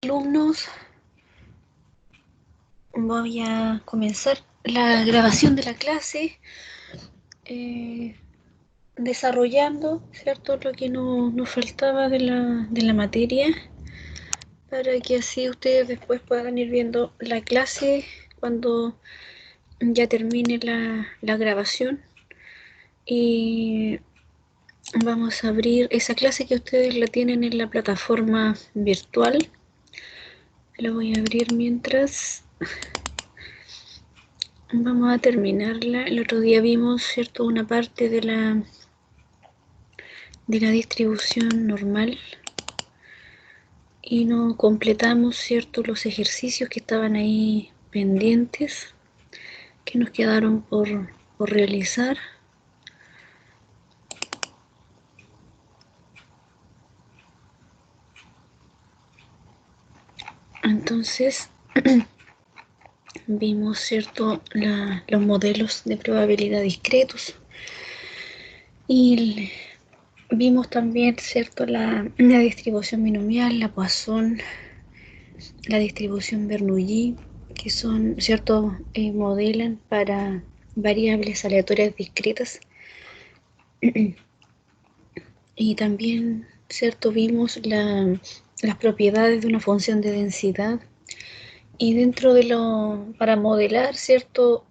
Alumnos, voy a comenzar la grabación de la clase desarrollando, ¿cierto?, lo que nos faltaba de la materia, para que así ustedes después puedan ir viendo la clase cuando ya termine la grabación. Y vamos a abrir esa clase que ustedes la tienen en la plataforma virtual. La voy a abrir mientras vamos a terminarla. El otro día vimos, ¿cierto?, una parte de la distribución normal y no completamos, ¿cierto?, los ejercicios que estaban ahí pendientes, que nos quedaron por realizar. Entonces vimos, ¿cierto?, los modelos de probabilidad discretos y vimos también, ¿cierto?, la distribución binomial, la Poisson, la distribución Bernoulli, que son, ¿cierto?, modelan para variables aleatorias discretas. Y también, ¿cierto?, vimos las propiedades de una función de densidad. Y dentro para modelar, ¿cierto?,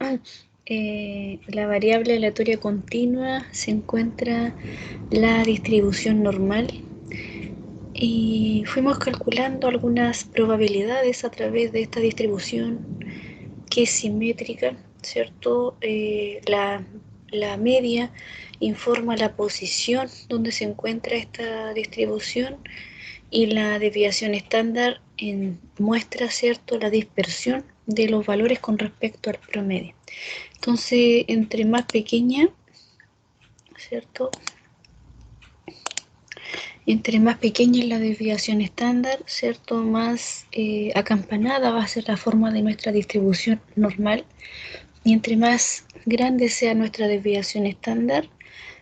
la variable aleatoria continua se encuentra la distribución normal. Y fuimos calculando algunas probabilidades a través de esta distribución, que es simétrica, ¿cierto? La media informa la posición donde se encuentra esta distribución y la desviación estándar muestra, ¿cierto?, la dispersión de los valores con respecto al promedio. Entonces, entre más pequeña, ¿cierto?, entre más pequeña es la desviación estándar, ¿cierto?, más acampanada va a ser la forma de nuestra distribución normal. Y entre más grande sea nuestra desviación estándar,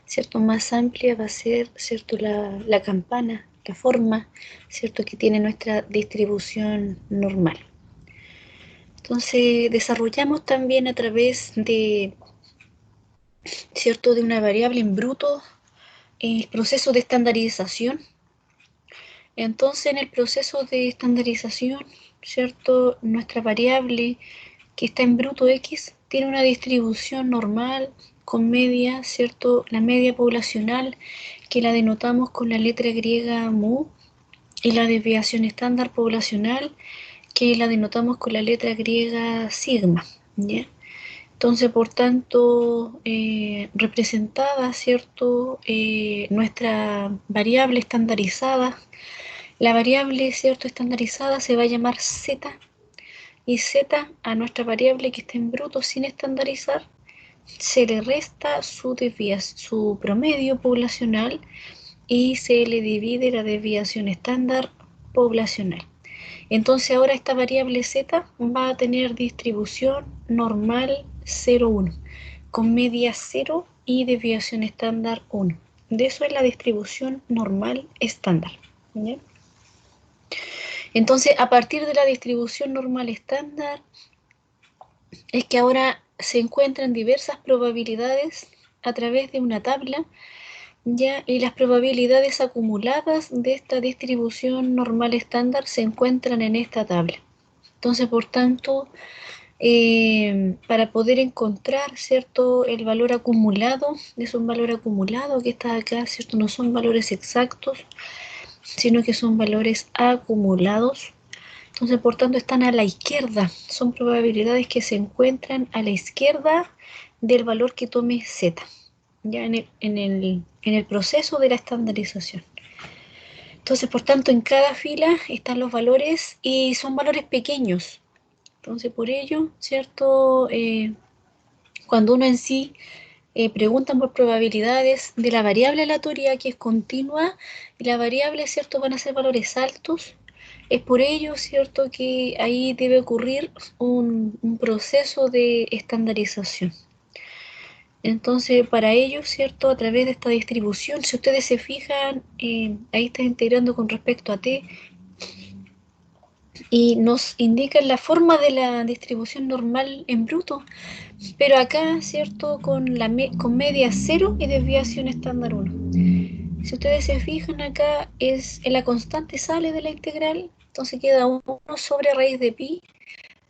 ¿cierto?, más amplia va a ser, ¿cierto?, la campana, la forma, ¿cierto?, que tiene nuestra distribución normal. Entonces, desarrollamos también a través de, ¿cierto?, de una variable en bruto el proceso de estandarización. Entonces, en el proceso de estandarización, ¿cierto?, nuestra variable que está en bruto X tiene una distribución normal con media, ¿cierto?, la media poblacional, que la denotamos con la letra griega mu, y la desviación estándar poblacional, que la denotamos con la letra griega sigma, ¿ya? Entonces, por tanto, representada, ¿cierto?, nuestra variable estandarizada, la variable, ¿cierto?, estandarizada se va a llamar z, y z a nuestra variable que está en bruto sin estandarizar se le resta su promedio poblacional y se le divide la desviación estándar poblacional. Entonces ahora esta variable z va a tener distribución normal 0,1, con media 0 y desviación estándar 1. De eso es la distribución normal estándar, ¿ya? Entonces, a partir de la distribución normal estándar, es que ahora se encuentran diversas probabilidades a través de una tabla, ¿ya? Y las probabilidades acumuladas de esta distribución normal estándar se encuentran en esta tabla. Entonces, por tanto, para poder encontrar, ¿cierto?, el valor acumulado, es un valor acumulado que está acá, ¿cierto?, no son valores exactos, sino que son valores acumulados. Entonces, por tanto, están a la izquierda, son probabilidades que se encuentran a la izquierda del valor que tome z, ya en el proceso de la estandarización. Entonces, por tanto, en cada fila están los valores y son valores pequeños. Entonces, por ello, ¿cierto?, cuando uno en sí preguntan por probabilidades de la variable aleatoria que es continua, y la variable, ¿cierto?, van a ser valores altos. Es por ello, ¿cierto?, que ahí debe ocurrir un proceso de estandarización. Entonces, para ello, ¿cierto?, a través de esta distribución, si ustedes se fijan, ahí está integrando con respecto a t, y nos indican la forma de la distribución normal en bruto, pero acá, ¿cierto? Con media 0 y desviación estándar 1. Si ustedes se fijan acá, la constante sale de la integral, entonces queda 1 sobre raíz de pi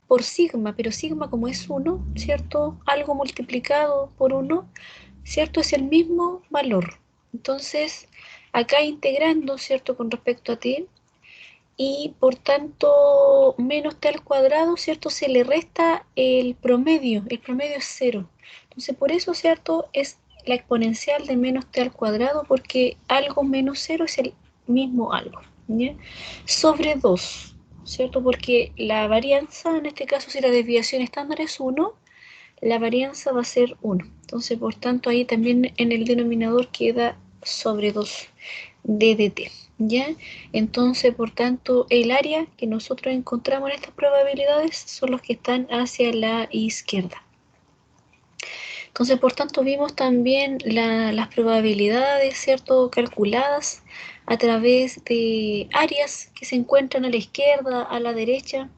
por sigma, pero sigma como es 1, ¿cierto? Algo multiplicado por 1, ¿cierto? Es el mismo valor. Entonces, acá integrando, ¿cierto? Con respecto a t, y por tanto menos t al cuadrado, ¿cierto? Se le resta el promedio es 0. Entonces por eso, ¿cierto? Es la exponencial de menos t al cuadrado, porque algo menos 0 es el mismo algo, ¿ya? Sobre 2, ¿cierto? Porque la varianza, en este caso si la desviación estándar es 1, la varianza va a ser 1. Entonces por tanto ahí también en el denominador queda sobre 2 d de t. ¿Ya? Entonces, por tanto, el área que nosotros encontramos en estas probabilidades son los que están hacia la izquierda. Entonces, por tanto, vimos también las probabilidades, ¿cierto?, calculadas a través de áreas que se encuentran a la izquierda, a la derecha,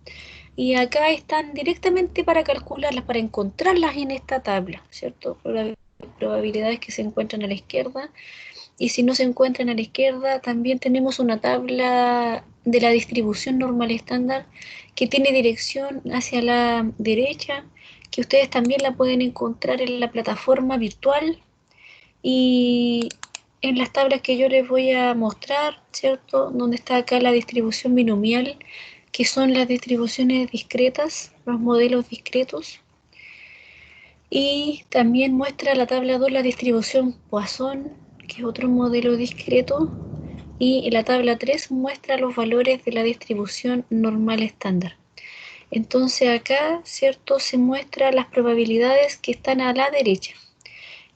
y acá están directamente para calcularlas, para encontrarlas en esta tabla, ¿cierto? Probabilidades que se encuentran a la izquierda. Y si no se encuentran a la izquierda, también tenemos una tabla de la distribución normal estándar que tiene dirección hacia la derecha, que ustedes también la pueden encontrar en la plataforma virtual y en las tablas que yo les voy a mostrar, ¿cierto? Donde está acá la distribución binomial, que son las distribuciones discretas, los modelos discretos. Y también muestra la tabla 2 la distribución Poisson, que es otro modelo discreto, y la tabla 3 muestra los valores de la distribución normal estándar. Entonces acá, ¿cierto?, se muestran las probabilidades que están a la derecha.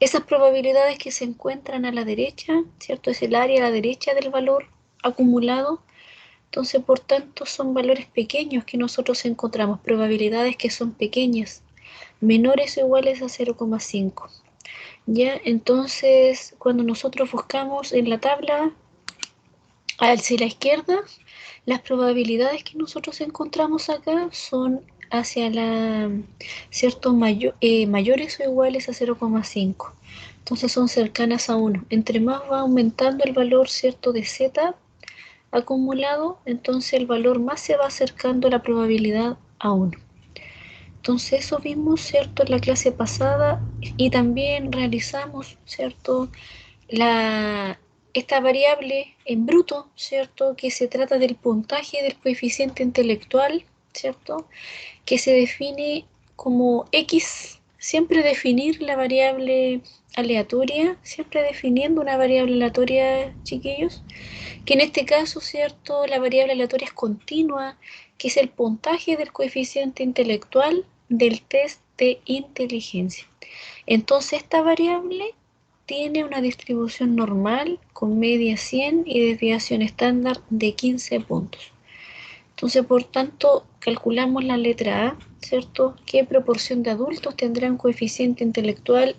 Esas probabilidades que se encuentran a la derecha, ¿cierto?, es el área a la derecha del valor acumulado. Entonces, por tanto, son valores pequeños que nosotros encontramos, probabilidades que son pequeñas, menores o iguales a 0,5. ¿Ya? Entonces, cuando nosotros buscamos en la tabla hacia la izquierda, las probabilidades que nosotros encontramos acá son hacia la, ¿cierto? Mayores o iguales a 0,5. Entonces son cercanas a 1. Entre más va aumentando el valor, ¿cierto?, de z acumulado, entonces el valor más se va acercando a la probabilidad a 1. Entonces eso vimos, ¿cierto?, en la clase pasada, y también realizamos, ¿cierto?, esta variable en bruto, ¿cierto?, que se trata del puntaje del coeficiente intelectual, ¿cierto?, que se define como X, siempre definir la variable aleatoria, siempre definiendo una variable aleatoria, chiquillos, que en este caso, ¿cierto?, la variable aleatoria es continua, que es el puntaje del coeficiente intelectual del test de inteligencia. Entonces, esta variable tiene una distribución normal con media 100 y desviación estándar de 15 puntos. Entonces, por tanto, calculamos la letra A, ¿cierto? ¿Qué proporción de adultos tendrán coeficiente intelectual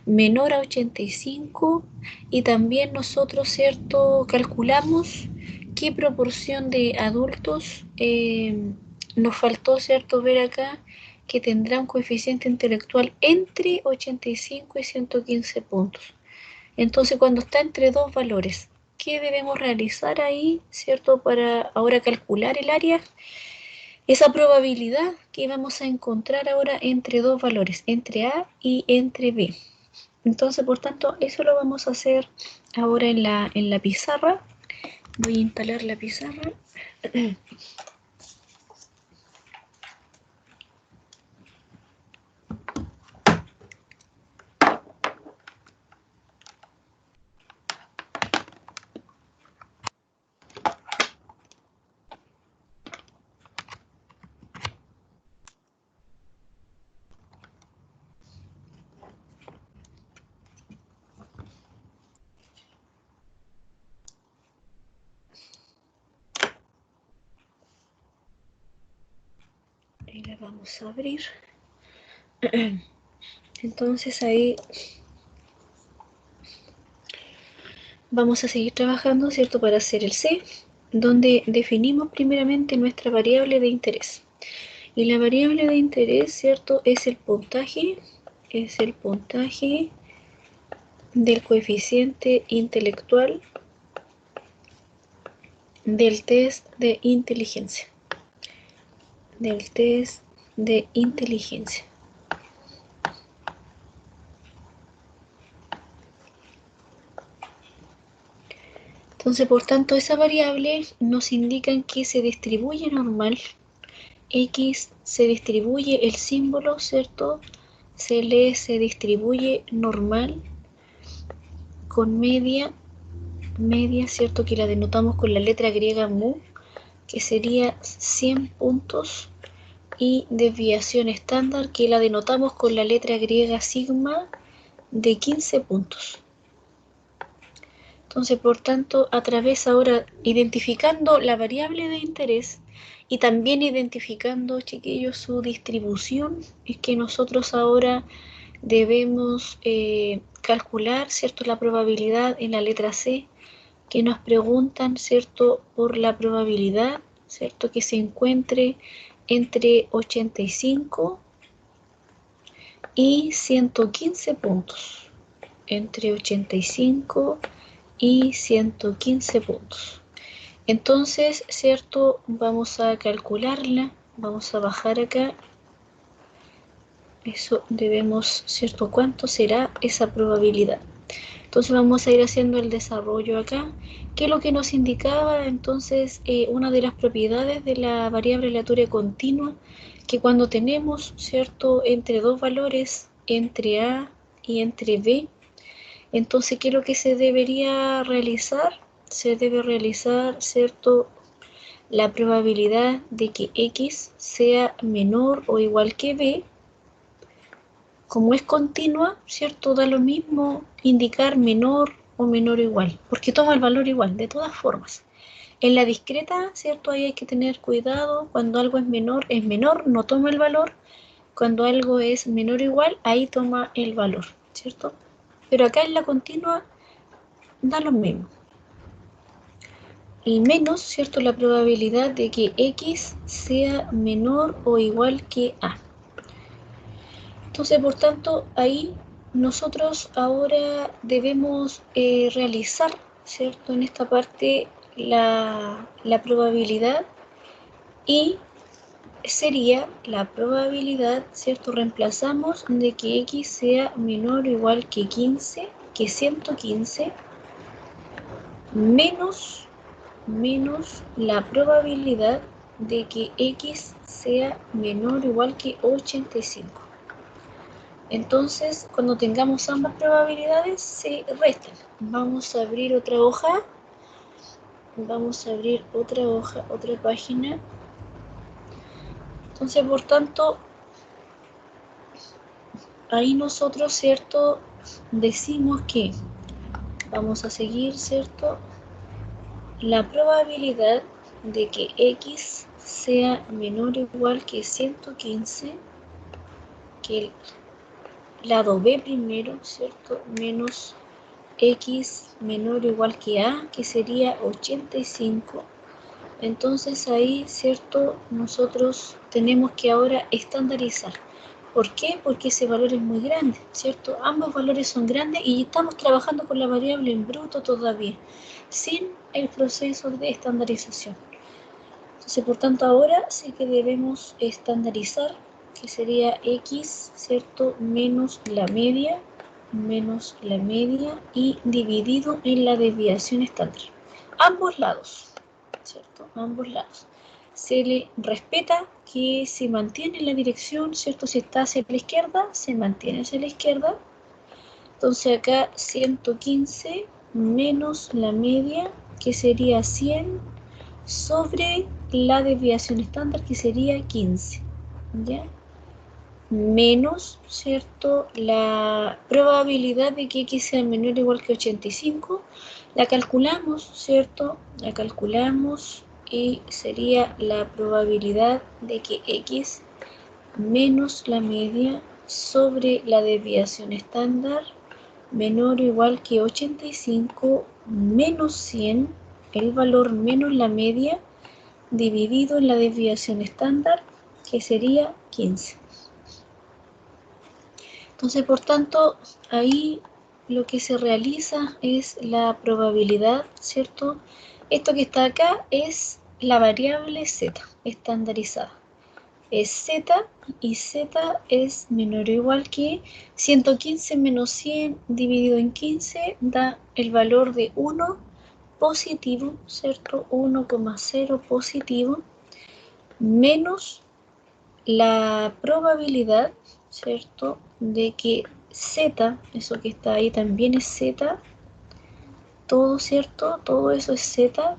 menor a 85? Y también nosotros, ¿cierto?, calculamos qué proporción de adultos nos faltó, ¿cierto?, ver acá que tendrá un coeficiente intelectual entre 85 y 115 puntos. Entonces, cuando está entre dos valores, ¿qué debemos realizar ahí, cierto? Para ahora calcular el área, esa probabilidad que vamos a encontrar ahora entre dos valores, entre A y entre B. Entonces, por tanto, eso lo vamos a hacer ahora en la pizarra. Voy a instalar la pizarra. Y la vamos a abrir. Entonces ahí vamos a seguir trabajando, ¿cierto?, para hacer el C. donde definimos primeramente nuestra variable de interés. Y la variable de interés, ¿cierto? Es el puntaje del coeficiente intelectual del test de inteligencia. Entonces, por tanto, esa variable nos indica que se distribuye normal. X se distribuye el símbolo, ¿cierto? Se distribuye normal con media, ¿cierto? Que la denotamos con la letra griega mu, que sería 100 puntos, y desviación estándar, que la denotamos con la letra griega sigma, de 15 puntos. Entonces, por tanto, a través ahora, identificando la variable de interés y también identificando, chiquillos, su distribución, es que nosotros ahora debemos calcular, ¿cierto?, la probabilidad en la letra C, que nos preguntan, ¿cierto?, por la probabilidad, ¿cierto?, que se encuentre entre 85 y 115 puntos. Entre 85 y 115 puntos. Entonces, ¿cierto?, vamos a calcularla, vamos a bajar acá. Eso debemos, ¿cierto?, ¿cuánto será esa probabilidad? Entonces vamos a ir haciendo el desarrollo acá, que es lo que nos indicaba entonces una de las propiedades de la variable aleatoria continua, que cuando tenemos, ¿cierto?, entre dos valores, entre A y entre B, entonces, ¿qué es lo que se debería realizar? Se debe realizar, ¿cierto?, la probabilidad de que X sea menor o igual que B. Como es continua, ¿cierto?, da lo mismo indicar menor o menor o igual, porque toma el valor igual, de todas formas. En la discreta, ¿cierto?, ahí hay que tener cuidado. Cuando algo es menor, no toma el valor. Cuando algo es menor o igual, ahí toma el valor, ¿cierto? Pero acá en la continua da lo mismo. Y menos, ¿cierto?, la probabilidad de que X sea menor o igual que A. Entonces, por tanto, ahí nosotros ahora debemos realizar, ¿cierto?, en esta parte la probabilidad, y sería la probabilidad, ¿cierto?, reemplazamos de que X sea menor o igual que 15, que 115, menos la probabilidad de que X sea menor o igual que 85. Entonces, cuando tengamos ambas probabilidades, se restan. Vamos a abrir otra hoja. Otra página. Entonces, por tanto, ahí nosotros, ¿cierto?, decimos que vamos a seguir, ¿cierto?, la probabilidad de que X sea menor o igual que 115, que el lado B primero, ¿cierto?, menos X menor o igual que A, que sería 85. Entonces ahí, ¿cierto?, nosotros tenemos que ahora estandarizar. ¿Por qué? Porque ese valor es muy grande, ¿cierto? Ambos valores son grandes y estamos trabajando con la variable en bruto todavía, sin el proceso de estandarización. Entonces, por tanto, ahora sí que debemos estandarizar, que sería X, ¿cierto?, menos la media, y dividido en la desviación estándar. Ambos lados, ¿cierto? Ambos lados. Se le respeta que se mantiene la dirección, ¿cierto? Si está hacia la izquierda, se mantiene hacia la izquierda. Entonces acá 115 menos la media, que sería 100, sobre la desviación estándar, que sería 15, ¿ya? Menos, ¿cierto?, la probabilidad de que X sea menor o igual que 85, la calculamos, ¿cierto? La calculamos y sería la probabilidad de que X menos la media sobre la desviación estándar menor o igual que 85 menos 100. el valor menos la media dividido en la desviación estándar, que sería 15. Entonces, por tanto, ahí lo que se realiza es la probabilidad, ¿cierto? Esto que está acá es la variable z estandarizada. Es z y z es menor o igual que 115 menos 100 dividido en 15 da el valor de 1 positivo, ¿cierto? 1,0 positivo menos la probabilidad, ¿cierto? De que z, eso que está ahí también es z, todo, ¿cierto? Todo eso es z,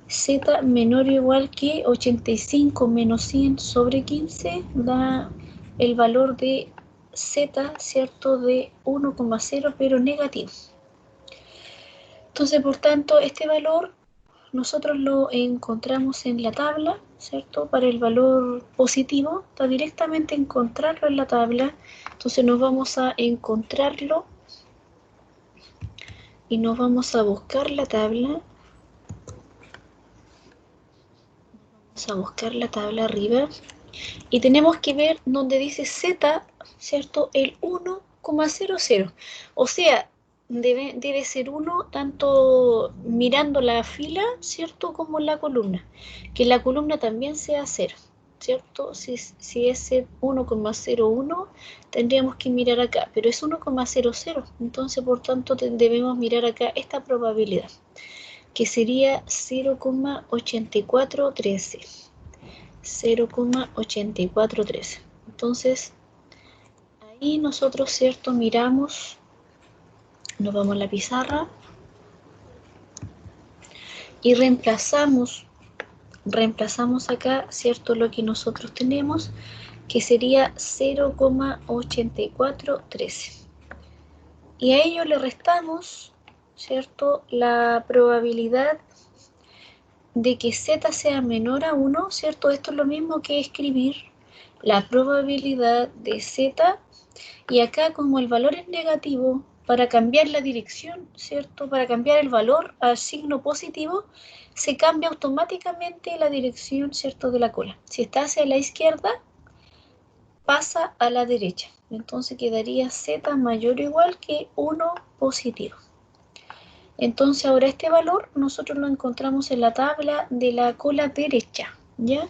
z menor o igual que 85 menos 100 sobre 15 da el valor de z, ¿cierto? De 1,0 pero negativo. Entonces, por tanto, este valor nosotros lo encontramos en la tabla, ¿cierto? Para el valor positivo, está directamente encontrarlo en la tabla. Entonces nos vamos a encontrarlo y nos vamos a buscar la tabla. Vamos a buscar la tabla arriba y tenemos que ver donde dice z, ¿cierto? El 1,00. O sea, debe ser 1 tanto mirando la fila, ¿cierto? Como la columna. Que la columna también sea 0, ¿cierto? Si es 1,01, tendríamos que mirar acá, pero es 1,00. Entonces, por tanto, debemos mirar acá esta probabilidad, que sería 0,8413. 0,8413. Entonces, ahí nosotros, ¿cierto? Miramos, nos vamos a la pizarra y reemplazamos acá, ¿cierto? Lo que nosotros tenemos, que sería 0,8413. Y a ello le restamos, ¿cierto? La probabilidad de que z sea menor a 1, ¿cierto? Esto es lo mismo que escribir la probabilidad de z, y acá como el valor es negativo, para cambiar la dirección, ¿cierto? Para cambiar el valor al signo positivo, se cambia automáticamente la dirección, ¿cierto? De la cola. Si está hacia la izquierda, pasa a la derecha. Entonces quedaría z mayor o igual que 1 positivo. Entonces ahora este valor nosotros lo encontramos en la tabla de la cola derecha, ¿ya?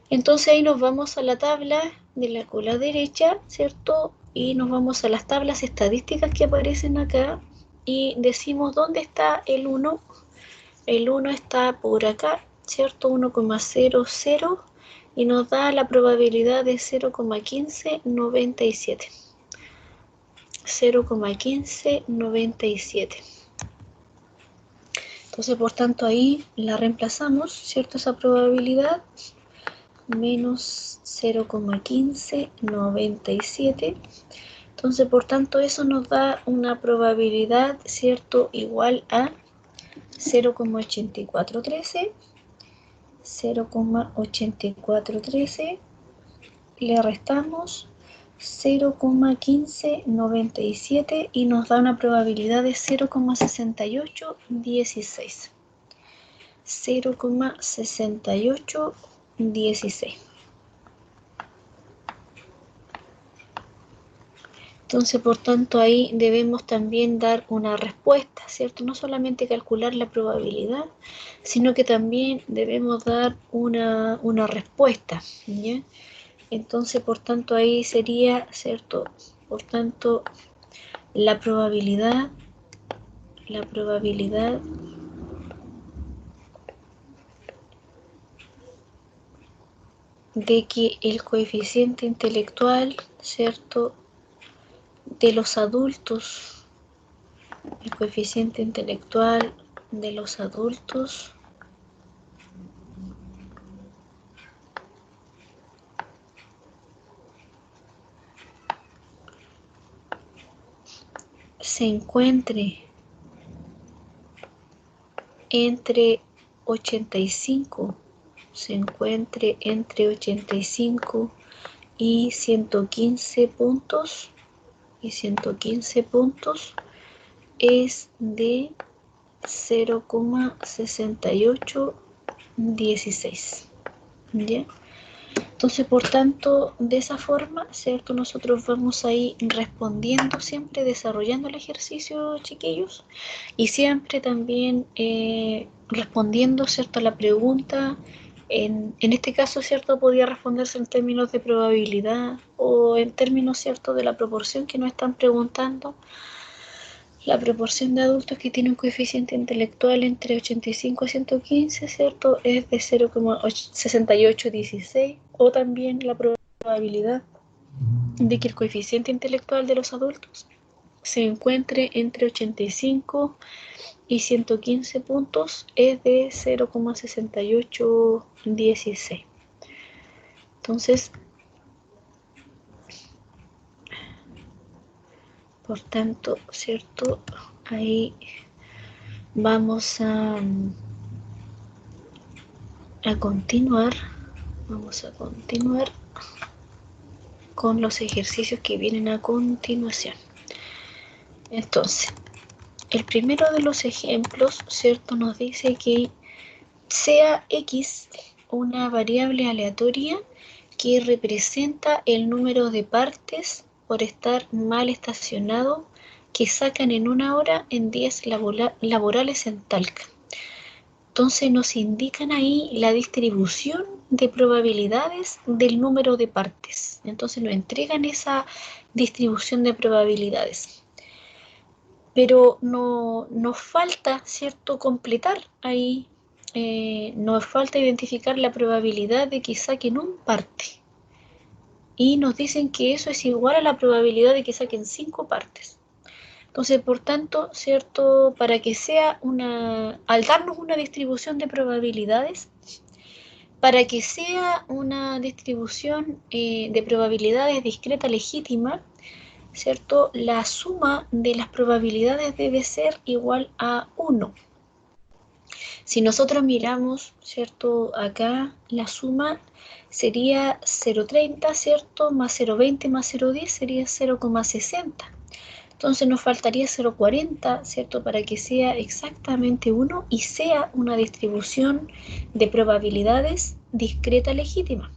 Entonces ahí nos vamos a la tabla de la cola derecha, ¿cierto? Y nos vamos a las tablas estadísticas que aparecen acá y decimos dónde está el 1. El 1 está por acá, ¿cierto? 1,00 y nos da la probabilidad de 0,1597. 0,1597. Entonces, por tanto, ahí la reemplazamos, ¿cierto? Esa probabilidad, menos 0,1597. Entonces, por tanto, eso nos da una probabilidad, ¿cierto? Igual a 0,8413. 0,8413. Le restamos 0,1597 y nos da una probabilidad de 0,6816. 0,6816. Entonces, por tanto, ahí debemos también dar una respuesta, ¿cierto? No solamente calcular la probabilidad, sino que también debemos dar una respuesta, ¿ya? Entonces, por tanto, ahí sería, ¿cierto? Por tanto, la probabilidad de que el coeficiente intelectual, ¿cierto? De los adultos, el coeficiente intelectual de los adultos se encuentre entre 85, se encuentre entre 85 y 115 puntos, es de 0,6816. ¿Ya? Entonces, por tanto, de esa forma, ¿cierto? Nosotros vamos a ir respondiendo siempre, desarrollando el ejercicio, chiquillos, y siempre también respondiendo, ¿cierto?, a la pregunta. En este caso, ¿cierto?, podía responderse en términos de probabilidad o en términos, ¿cierto?, de la proporción que nos están preguntando. La proporción de adultos que tienen un coeficiente intelectual entre 85 y 115, ¿cierto?, es de 0,6816, o también la probabilidad de que el coeficiente intelectual de los adultos se encuentre entre 85 y 115 puntos es de 0,6816. Entonces, por tanto, ¿cierto? Ahí vamos a continuar. Vamos a continuar con los ejercicios que vienen a continuación. Entonces, el primero de los ejemplos, ¿cierto?, nos dice que sea X una variable aleatoria que representa el número de partes por estar mal estacionado que sacan en una hora en días laborales en Talca. Entonces nos indican ahí la distribución de probabilidades del número de partes. Entonces nos entregan esa distribución de probabilidades. Pero no, nos falta, ¿cierto?, completar ahí. Nos falta identificar la probabilidad de que saquen un parte. Y nos dicen que eso es igual a la probabilidad de que saquen 5 partes. Entonces, por tanto, ¿cierto?, para que sea al darnos una distribución de probabilidades, para que sea una distribución de probabilidades discreta legítima, ¿cierto?, la suma de las probabilidades debe ser igual a 1. Si nosotros miramos, ¿cierto?, acá la suma sería 0,30, ¿cierto?, más 0,20 más 0,10 sería 0,60. Entonces nos faltaría 0,40, ¿cierto?, para que sea exactamente 1 y sea una distribución de probabilidades discreta legítima.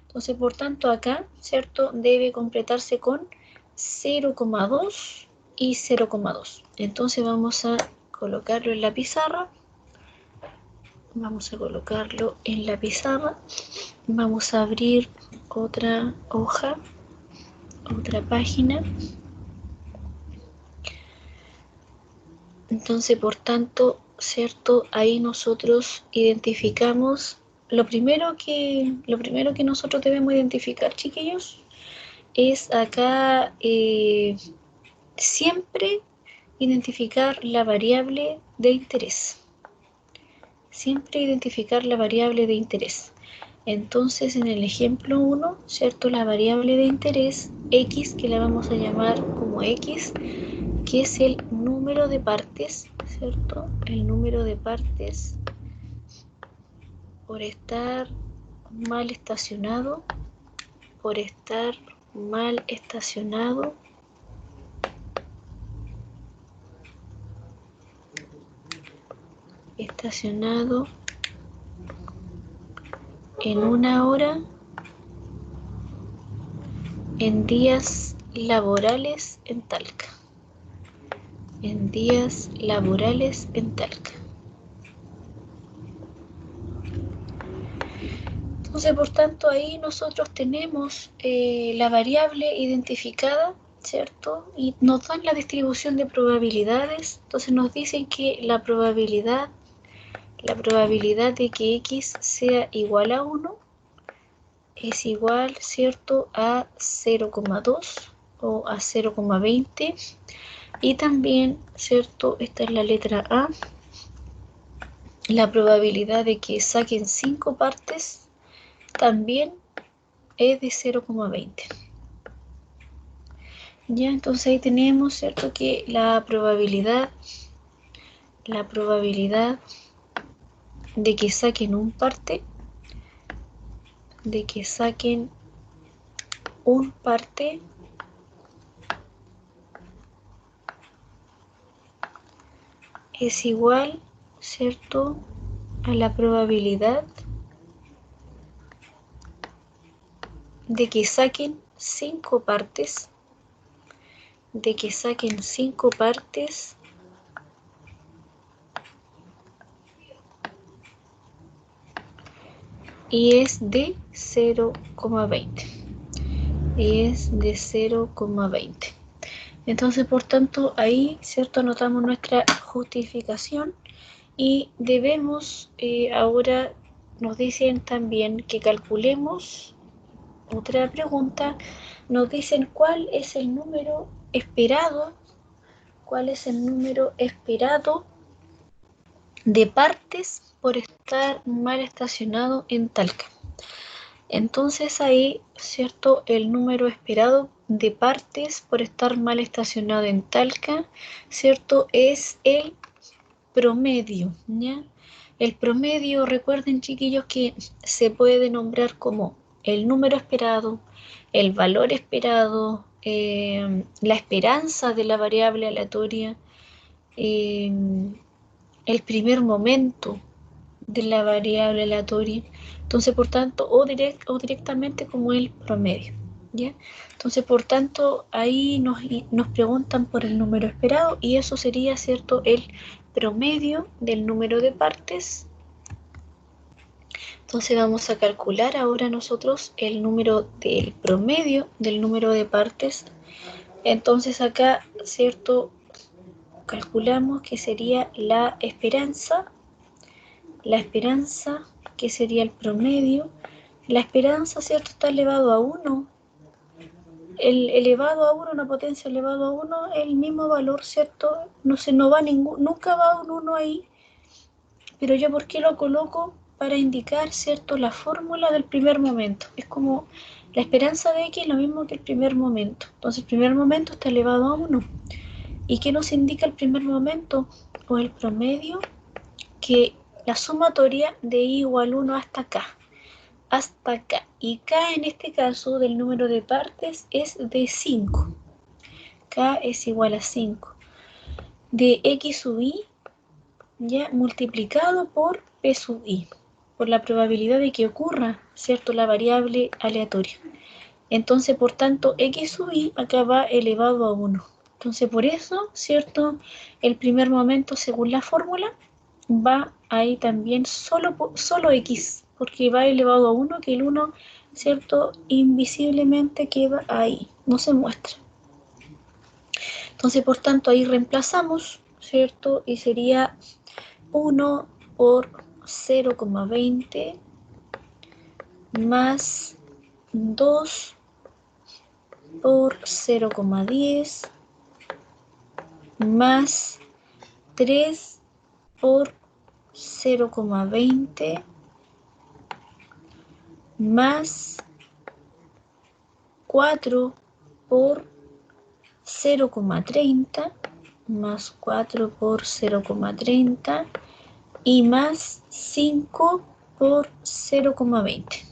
Entonces, por tanto, acá, ¿cierto?, debe completarse con 0,2 y 0,2. Entonces vamos a colocarlo en la pizarra. Vamos a colocarlo en la pizarra. Vamos a abrir otra hoja, otra página. Entonces, por tanto, ¿cierto?, ahí nosotros identificamos lo primero que nosotros debemos identificar, chiquillos, es acá siempre identificar la variable de interés. Siempre identificar la variable de interés. Entonces, en el ejemplo 1, ¿cierto?, la variable de interés, X, que la vamos a llamar como X, que es el número de partes, ¿cierto? El número de partes por estar mal estacionado, por estar mal estacionado, en una hora en días laborales en Talca. En días laborales en Talca. Entonces, por tanto, ahí nosotros tenemos la variable identificada, ¿cierto? Y nos dan la distribución de probabilidades. Entonces nos dicen que la probabilidad de que X sea igual a 1 es igual, ¿cierto?, a 0,2 o a 0,20. Y también, ¿cierto?, esta es la letra A, la probabilidad de que saquen 5 partes también es de 0,20. Ya, entonces ahí tenemos, ¿cierto?, que la probabilidad de que saquen un parte, es igual, ¿cierto?, a la probabilidad de que saquen 5 partes, y es de 0,20. Entonces, por tanto, ahí, ¿cierto?, anotamos nuestra justificación y debemos, ahora nos dicen también que calculemos, otra pregunta, nos dicen cuál es el número esperado, de partes por estar mal estacionado en Talca. Entonces ahí, ¿cierto?, el número esperado de partes por estar mal estacionado en Talca, ¿cierto?, es el promedio, ¿ya? El promedio, recuerden, chiquillos, que se puede nombrar como el número esperado, el valor esperado, la esperanza de la variable aleatoria, el primer momento de la variable aleatoria. Entonces, por tanto, o directamente como el promedio, ¿ya? Entonces, por tanto, ahí nos preguntan por el número esperado y eso sería, ¿cierto?, el promedio del número de partes. Entonces vamos a calcular ahora nosotros el número del promedio del número de partes. Entonces acá, ¿cierto?, calculamos que sería la esperanza, que sería el promedio. La esperanza, ¿cierto?, está elevado a 1. El elevado a 1, una potencia elevado a 1, el mismo valor, ¿cierto? No va nunca va un 1 ahí. Pero yo, ¿por qué lo coloco? Para indicar, ¿cierto?, la fórmula del primer momento. Es como la esperanza de X es lo mismo que el primer momento. Entonces, el primer momento está elevado a 1. ¿Y qué nos indica el primer momento? O el promedio, que la sumatoria de I igual 1 hasta acá. Y K en este caso del número de partes es de 5. K es igual a 5. De X sub I, ya multiplicado por P sub I, por la probabilidad de que ocurra, ¿cierto?, la variable aleatoria. Entonces, por tanto, X sub I acá va elevado a 1. Entonces, por eso, ¿cierto?, el primer momento, según la fórmula, va ahí también solo X, porque va elevado a 1, que el 1, ¿cierto?, invisiblemente queda ahí, no se muestra. Entonces, por tanto, ahí reemplazamos, ¿cierto?, y sería 1 por 0,20 más 2 por 0,10 más 3 por 0,20 más 4 por 0,30 más 4 por 0,30 y más 5 por 0,20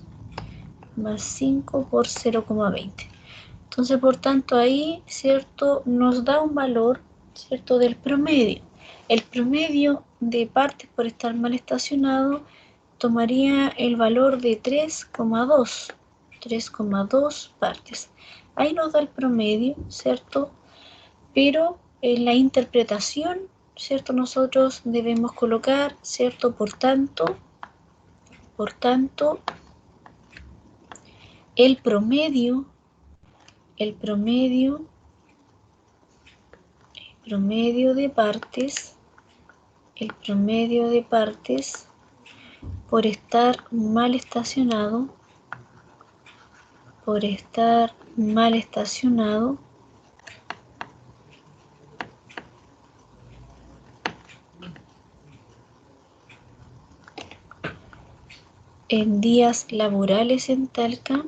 más 5 por 0,20. Entonces, por tanto, ahí, ¿cierto?, nos da un valor, ¿cierto?, del promedio. El promedio de partes por estar mal estacionado tomaría el valor de 3,2 partes. Ahí nos da el promedio, ¿cierto? Pero en la interpretación, ¿cierto?, nosotros debemos colocar, ¿cierto?, por tanto, el promedio de partes, por estar mal estacionado, en días laborales en Talca,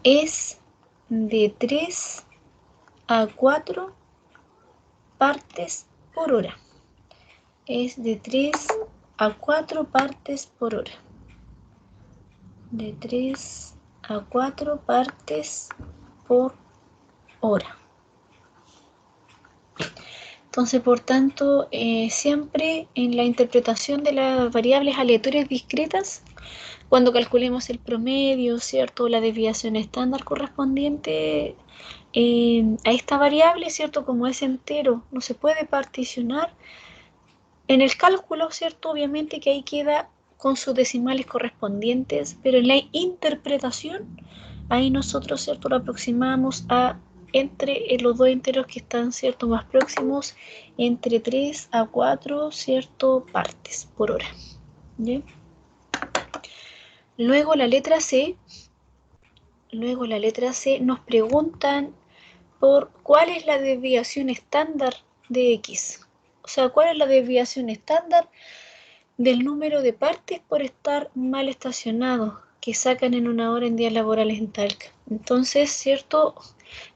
es de 3 a 4 partes por hora. Es de 3 a 4 partes por hora. de 3 a 4 partes por hora. Entonces, por tanto, siempre en la interpretación de las variables aleatorias discretas, cuando calculemos el promedio, ¿cierto? La desviación estándar correspondiente a esta variable, ¿cierto? Como es entero, no se puede particionar. En el cálculo, ¿cierto? Obviamente que ahí queda con sus decimales correspondientes, pero en la interpretación, ahí nosotros, ¿cierto? Lo aproximamos a entre los dos enteros que están, ¿cierto? Más próximos, entre 3 a 4, ¿cierto? Partes por hora. ¿Bien? Luego la letra C nos preguntan por cuál es la desviación estándar de X. O sea, cuál es la desviación estándar del número de partes por estar mal estacionado que sacan en una hora en días laborales en Talca. Entonces, ¿cierto?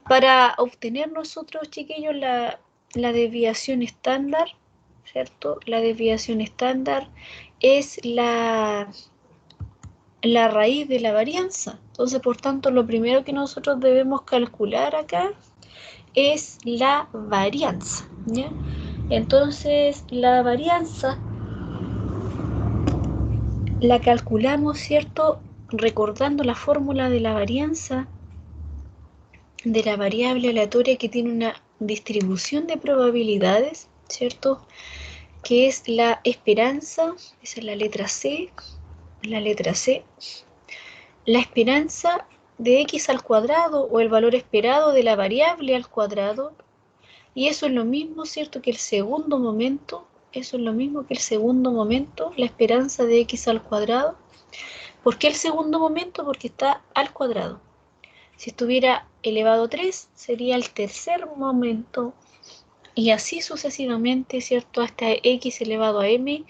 Para obtener nosotros, chiquillos, la desviación estándar, ¿cierto? La desviación estándar es la raíz de la varianza. Entonces, por tanto, lo primero que nosotros debemos calcular acá es la varianza, ¿ya? Entonces, la varianza la calculamos, ¿cierto? Recordando la fórmula de la varianza de la variable aleatoria que tiene una distribución de probabilidades, ¿cierto? Que es la esperanza, esa es la letra C, la letra C. La esperanza de x al cuadrado o el valor esperado de la variable al cuadrado, y eso es lo mismo, ¿cierto? Que el segundo momento, eso es lo mismo que el segundo momento, la esperanza de x al cuadrado. ¿Por qué el segundo momento? Porque está al cuadrado. Si estuviera elevado a 3, sería el tercer momento, y así sucesivamente, ¿cierto? Hasta x elevado a m,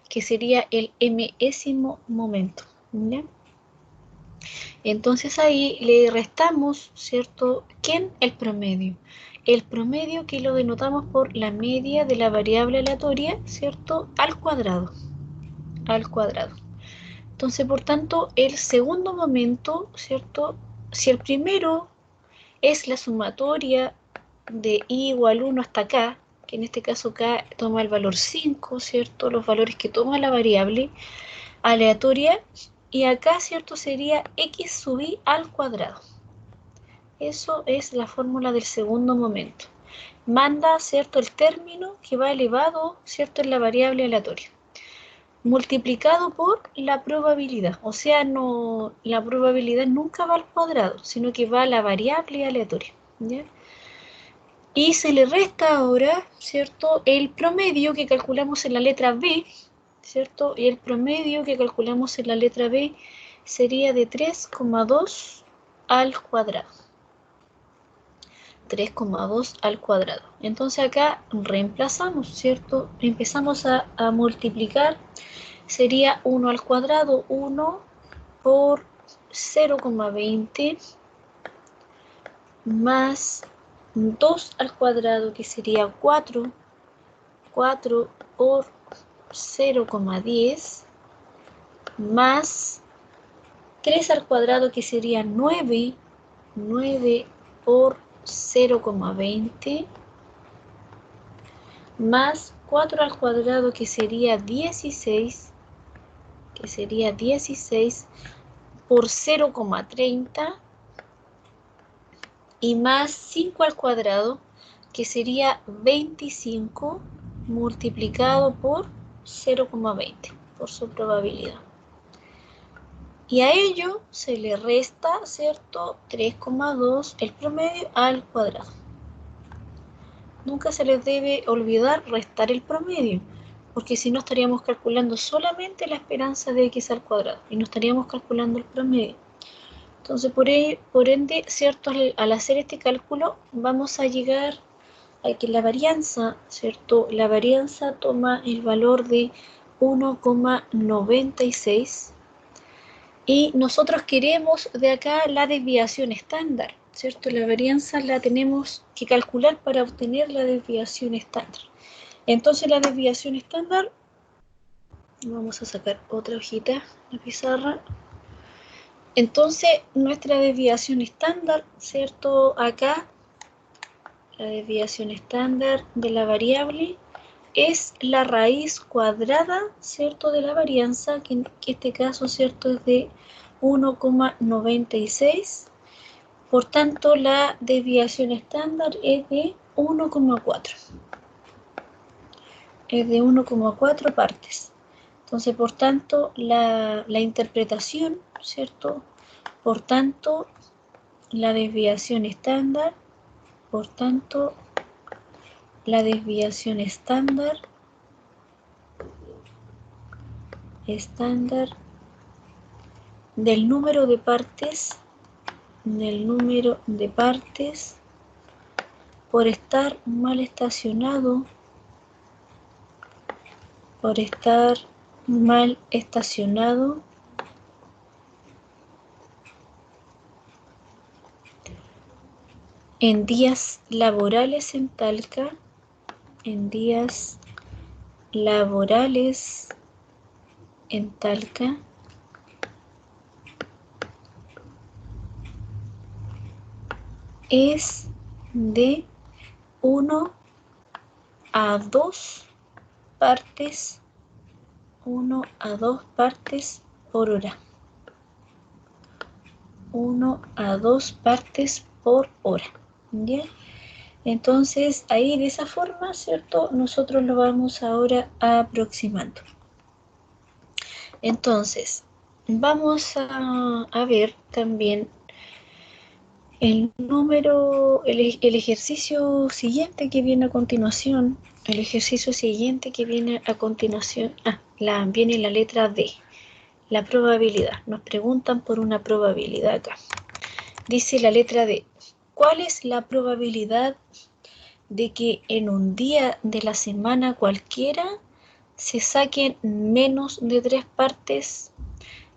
que sería el mésimo momento, ¿ya? Entonces ahí le restamos, ¿cierto? ¿Quién? El promedio. El promedio que lo denotamos por la media de la variable aleatoria, ¿cierto? Al cuadrado. Al cuadrado. Entonces, por tanto, el segundo momento, ¿cierto? Si el primero es la sumatoria de i igual 1 hasta k, que en este caso k toma el valor 5, ¿cierto? Los valores que toma la variable aleatoria, y acá, ¿cierto? Sería x sub i al cuadrado. Eso es la fórmula del segundo momento. Manda, ¿cierto? El término que va elevado, ¿cierto? En la variable aleatoria, multiplicado por la probabilidad. O sea, no, la probabilidad nunca va al cuadrado, sino que va a la variable aleatoria, ¿ya? Y se le resta ahora, ¿cierto? El promedio que calculamos en la letra B, ¿cierto? Y el promedio que calculamos en la letra B sería de 3,2 al cuadrado. 3,2 al cuadrado. Entonces acá reemplazamos, ¿cierto? Empezamos a multiplicar. Sería 1 al cuadrado, 1 por 0,20 más 2 al cuadrado, que sería 4 por 0,10 más 3 al cuadrado, que sería 9 por 0,20 más 4 al cuadrado, que sería 16 por 0,30 y más 5 al cuadrado, que sería 25 multiplicado por 0,20 por su probabilidad. Y a ello se le resta, ¿cierto? 3,2 el promedio al cuadrado. Nunca se les debe olvidar restar el promedio, porque si no estaríamos calculando solamente la esperanza de x al cuadrado y no estaríamos calculando el promedio. Entonces, por ende, ¿cierto? Al hacer este cálculo vamos a llegar a que la varianza, ¿cierto? La varianza toma el valor de 1,96 y nosotros queremos de acá la desviación estándar, ¿cierto? La varianza la tenemos que calcular para obtener la desviación estándar. Entonces la desviación estándar, vamos a sacar otra hojita, la pizarra. Entonces, nuestra desviación estándar, ¿cierto? Acá, la desviación estándar de la variable es la raíz cuadrada, ¿cierto? De la varianza, que en este caso, ¿cierto? Es de 1,96. Por tanto, la desviación estándar es de 1,4. Es de 1,4 partes. Entonces, por tanto, la interpretación, ¿cierto? Por tanto, la desviación estándar, por tanto, la desviación estándar del número de partes, por estar mal estacionado, en días laborales en Talca, es de 1 a 2 partes, 1 a 2 partes por hora. 1 a 2 partes por hora. ¿Ya? Entonces, ahí de esa forma, ¿cierto? Nosotros lo vamos ahora aproximando. Entonces, vamos a ver también el número, el ejercicio siguiente que viene a continuación. El ejercicio siguiente que viene a continuación, viene la letra D, la probabilidad. Nos preguntan por una probabilidad acá. Dice la letra D, ¿cuál es la probabilidad de que en un día de la semana cualquiera se saquen menos de 3 partes?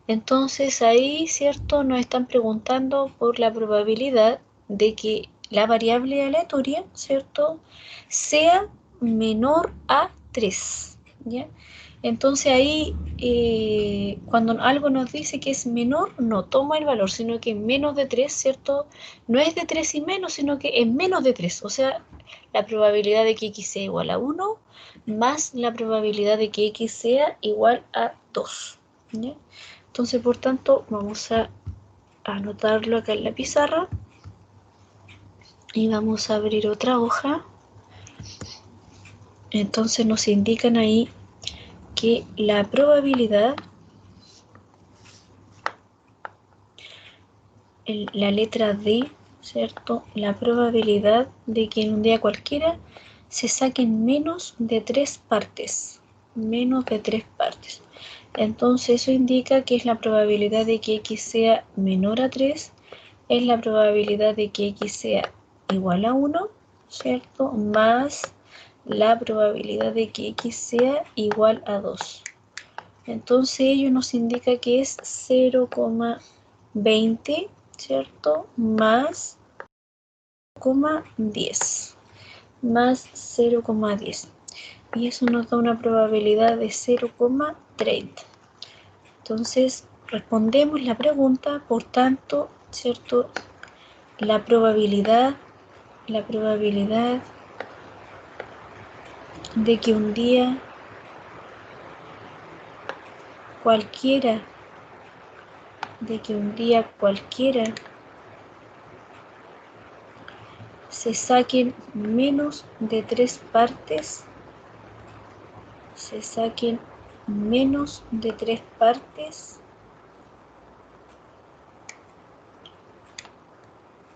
Entonces ahí, ¿cierto? Nos están preguntando por la probabilidad de que la variable aleatoria, ¿cierto?, sea menor a 3, ¿ya? Entonces ahí, cuando algo nos dice que es menor, no toma el valor, sino que menos de 3, ¿cierto? No es de 3 y menos, sino que es menos de 3. O sea, la probabilidad de que x sea igual a 1 más la probabilidad de que x sea igual a 2, ¿ya? Entonces, por tanto, vamos a anotarlo acá en la pizarra y vamos a abrir otra hoja. Entonces nos indican ahí que la probabilidad, la letra D, ¿cierto? La probabilidad de que en un día cualquiera se saquen menos de 3 partes. Menos de 3 partes. Entonces eso indica que es la probabilidad de que x sea menor a 3, es la probabilidad de que x sea igual a 1, ¿cierto? Más la probabilidad de que x sea igual a 2. Entonces ello nos indica que es 0,20, ¿cierto? Más 0,10. Más 0,10. Y eso nos da una probabilidad de 0,30. Entonces, respondemos la pregunta, por tanto, ¿cierto? La probabilidad de que un día cualquiera, se saquen menos de 3 partes,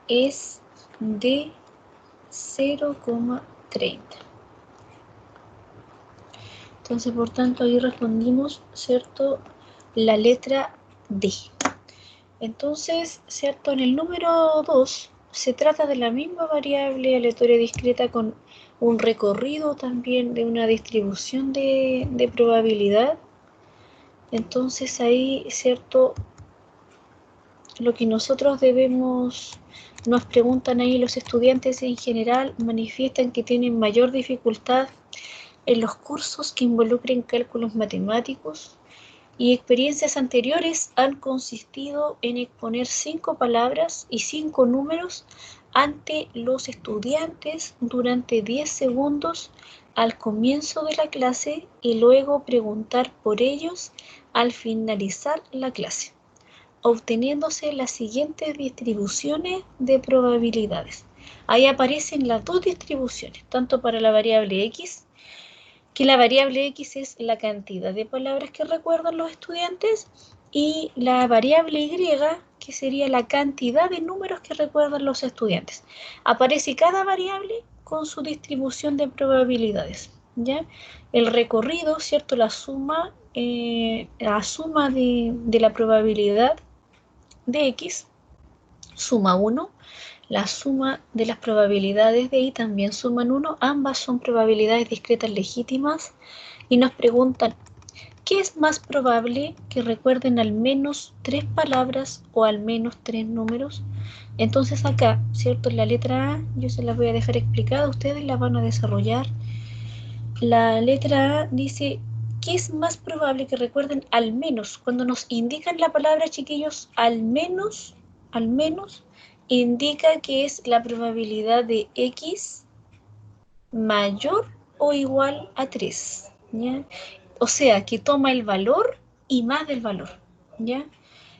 es de 0,30. Entonces, por tanto, ahí respondimos, ¿cierto?, la letra D. Entonces, ¿cierto?, en el número 2 se trata de la misma variable aleatoria discreta con un recorrido también de una distribución de probabilidad. Entonces ahí, ¿cierto?, lo que nosotros nos preguntan ahí los estudiantes en general, manifiestan que tienen mayor dificultad en los cursos que involucren cálculos matemáticos, y experiencias anteriores han consistido en exponer 5 palabras y 5 números ante los estudiantes durante 10 segundos al comienzo de la clase y luego preguntar por ellos al finalizar la clase, obteniéndose las siguientes distribuciones de probabilidades. Ahí aparecen las dos distribuciones, tanto para la variable X, que la variable X es la cantidad de palabras que recuerdan los estudiantes, y la variable Y, que sería la cantidad de números que recuerdan los estudiantes. Aparece cada variable con su distribución de probabilidades, ¿ya? El recorrido, ¿cierto? La suma de la probabilidad de X suma 1, la suma de las probabilidades de Y también suman 1, ambas son probabilidades discretas legítimas, y nos preguntan, ¿qué es más probable que recuerden al menos 3 palabras o al menos 3 números? Entonces acá, ¿cierto? En la letra A, yo se las voy a dejar explicada, ustedes la van a desarrollar. La letra A dice, ¿qué es más probable que recuerden al menos? Cuando nos indican la palabra, chiquillos, al menos, indica que es la probabilidad de X mayor o igual a 3, ¿ya? O sea, que toma el valor y más del valor, ¿ya?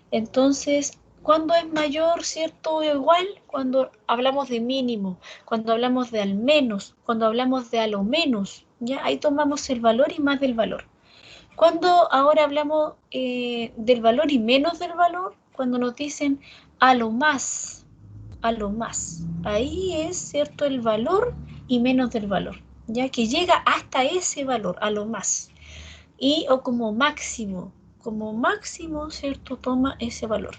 Entonces, ¿cuándo es mayor, cierto, o igual? Cuando hablamos de mínimo, cuando hablamos de al menos, cuando hablamos de a lo menos, ¿ya? Ahí tomamos el valor y más del valor. Cuando ahora hablamos del valor y menos del valor, cuando nos dicen a lo más, ahí es, cierto, el valor y menos del valor, ya que llega hasta ese valor, a lo más, y o como máximo, cierto, toma ese valor.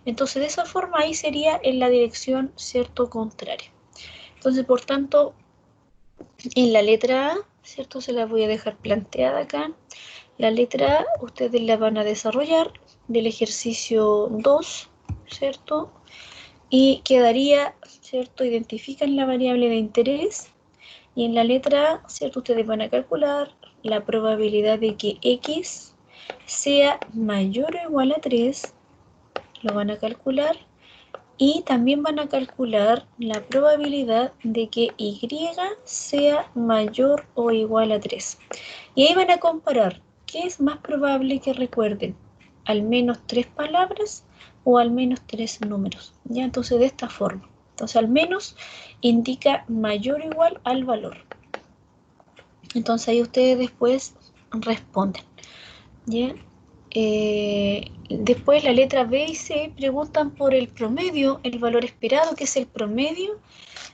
Entonces, de esa forma ahí sería en la dirección, cierto, contraria. Entonces, por tanto, en la letra A, cierto, se la voy a dejar planteada acá. La letra A ustedes la van a desarrollar del ejercicio 2, cierto, y quedaría, cierto, identifican la variable de interés, y en la letra A, cierto, ustedes van a calcular la probabilidad de que X sea mayor o igual a 3, lo van a calcular, y también van a calcular la probabilidad de que Y sea mayor o igual a 3. Y ahí van a comparar qué es más probable que recuerden, al menos 3 palabras o al menos 3 números. ¿Ya? Entonces, de esta forma. Entonces, al menos indica mayor o igual al valor. Entonces, ahí ustedes después responden. ¿Ya? Después la letra B y C preguntan por el promedio, el valor esperado, que es el promedio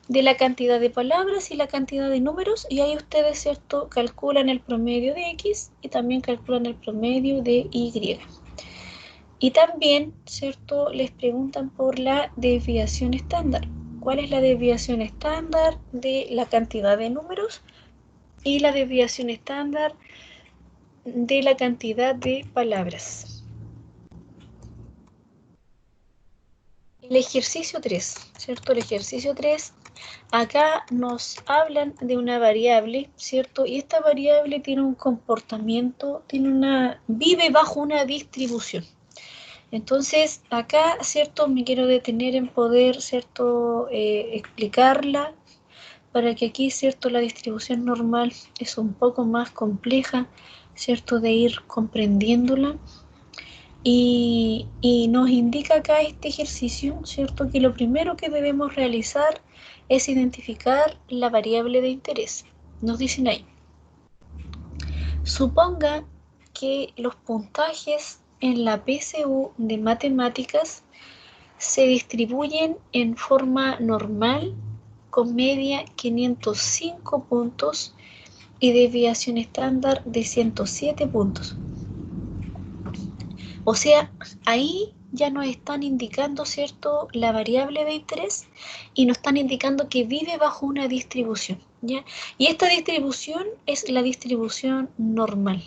de la cantidad de palabras y la cantidad de números, y ahí ustedes, ¿cierto?, calculan el promedio de X y también calculan el promedio de Y. Y también, ¿cierto?, les preguntan por la desviación estándar. ¿Cuál es la desviación estándar de la cantidad de números y la desviación estándar de la cantidad de palabras? El ejercicio 3, ¿cierto? El ejercicio 3, acá nos hablan de una variable, ¿cierto? Y esta variable tiene un comportamiento, vive bajo una distribución. Entonces, acá, ¿cierto? Me quiero detener en poder, ¿cierto? Explicarla, para que aquí, ¿cierto? La distribución normal es un poco más compleja, ¿cierto? De ir comprendiéndola. Y nos indica acá este ejercicio, ¿cierto? Que lo primero que debemos realizar es identificar la variable de interés. Nos dicen ahí, suponga que los puntajes en la PSU de matemáticas se distribuyen en forma normal con media 505 puntos y desviación estándar de 107 puntos. O sea, ahí ya nos están indicando, ¿cierto?, la variable de interés, y nos están indicando que vive bajo una distribución, ¿ya? Y esta distribución es la distribución normal,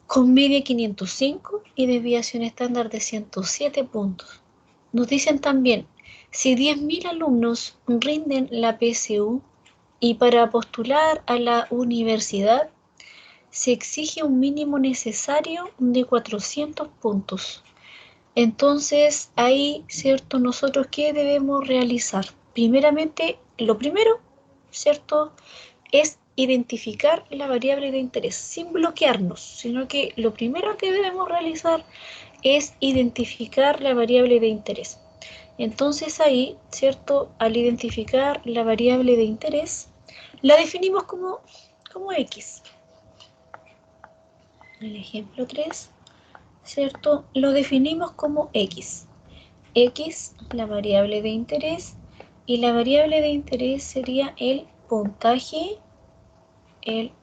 con media 505 y desviación estándar de 107 puntos. Nos dicen también, si 10.000 alumnos rinden la PSU y para postular a la universidad se exige un mínimo necesario de 400 puntos. Entonces, ahí, ¿cierto? Nosotros, ¿qué debemos realizar? Primeramente, lo primero, ¿cierto? Es identificar la variable de interés, sin bloquearnos, sino que lo primero que debemos realizar es identificar la variable de interés. Entonces ahí, ¿cierto? Al identificar la variable de interés, la definimos como X. El ejemplo 3, ¿cierto? Lo definimos como X. X, la variable de interés, y la variable de interés sería el puntaje en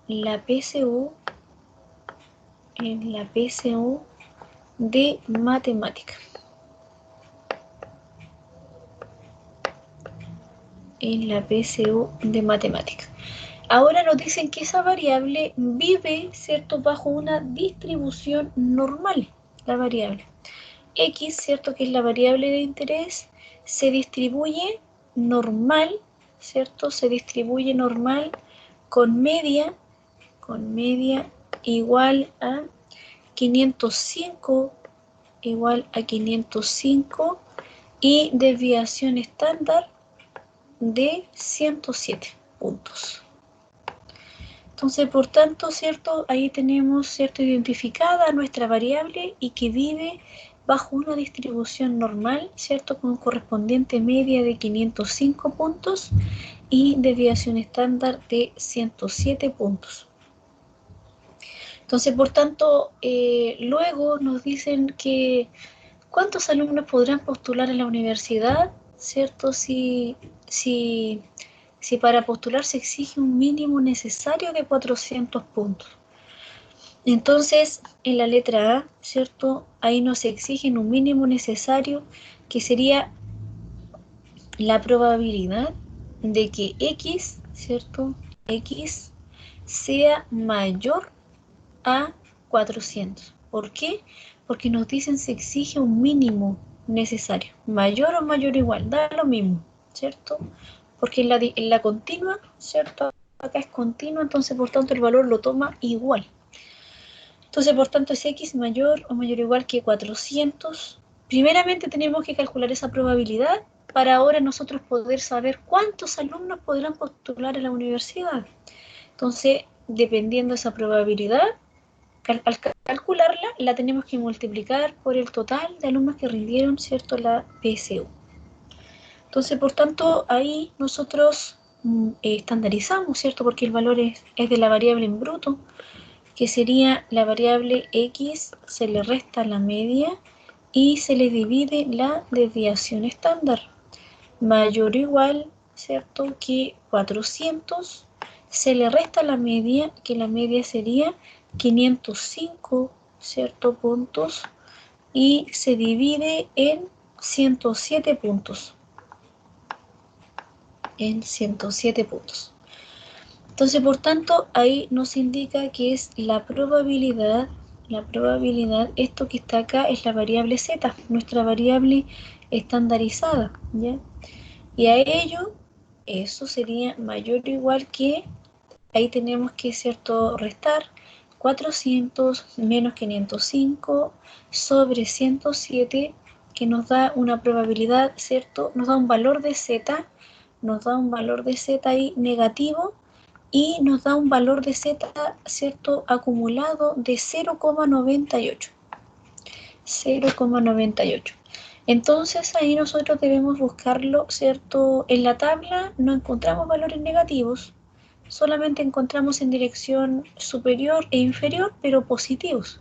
la PSU, de matemática. En la PSU de matemática. Ahora nos dicen que esa variable vive, ¿cierto?, bajo una distribución normal, la variable. X, ¿cierto?, que es la variable de interés, se distribuye normal, ¿cierto? Se distribuye normal con media igual a 505, y desviación estándar de 107 puntos. Entonces, por tanto, ¿cierto? Ahí tenemos, ¿cierto?, identificada nuestra variable y que vive bajo una distribución normal, ¿cierto?, con correspondiente media de 505 puntos y desviación estándar de 107 puntos. Entonces, por tanto, luego nos dicen que ¿cuántos alumnos podrán postular a la universidad? ¿Cierto? Si para postular se exige un mínimo necesario de 400 puntos. Entonces, en la letra A, ¿cierto? Ahí nos exigen un mínimo necesario que sería la probabilidad de que X, ¿cierto? X sea mayor a 400. ¿Por qué? Porque nos dicen se exige un mínimo necesario, mayor o mayor o igual, da lo mismo, ¿cierto? Porque en la continua, ¿cierto? Acá es continua, entonces por tanto el valor lo toma igual. Entonces por tanto es X mayor o mayor o igual que 400. Primeramente tenemos que calcular esa probabilidad para ahora nosotros poder saber cuántos alumnos podrán postular a la universidad. Entonces, dependiendo de esa probabilidad, al calcularla, la tenemos que multiplicar por el total de alumnos que rindieron, ¿cierto?, la PSU. Entonces, por tanto, ahí nosotros estandarizamos, ¿cierto?, porque el valor es de la variable en bruto, que sería la variable X, se le resta la media y se le divide la desviación estándar. Mayor o igual, ¿cierto?, que 400, se le resta la media, que la media sería 505, ¿cierto?, puntos, y se divide en 107 puntos. En 107 puntos. Entonces, por tanto, ahí nos indica que es la probabilidad, esto que está acá es la variable z, nuestra variable estandarizada, ¿ya? Y a ello, eso sería mayor o igual que, ahí tenemos que, ¿cierto?, restar 400 menos 505 sobre 107, que nos da una probabilidad, ¿cierto? Nos da un valor de z, ahí negativo, y nos da un valor de z, ¿cierto?, acumulado de 0,98. 0,98. Entonces ahí nosotros debemos buscarlo, ¿cierto? En la tabla no encontramos valores negativos, solamente encontramos en dirección superior e inferior, pero positivos.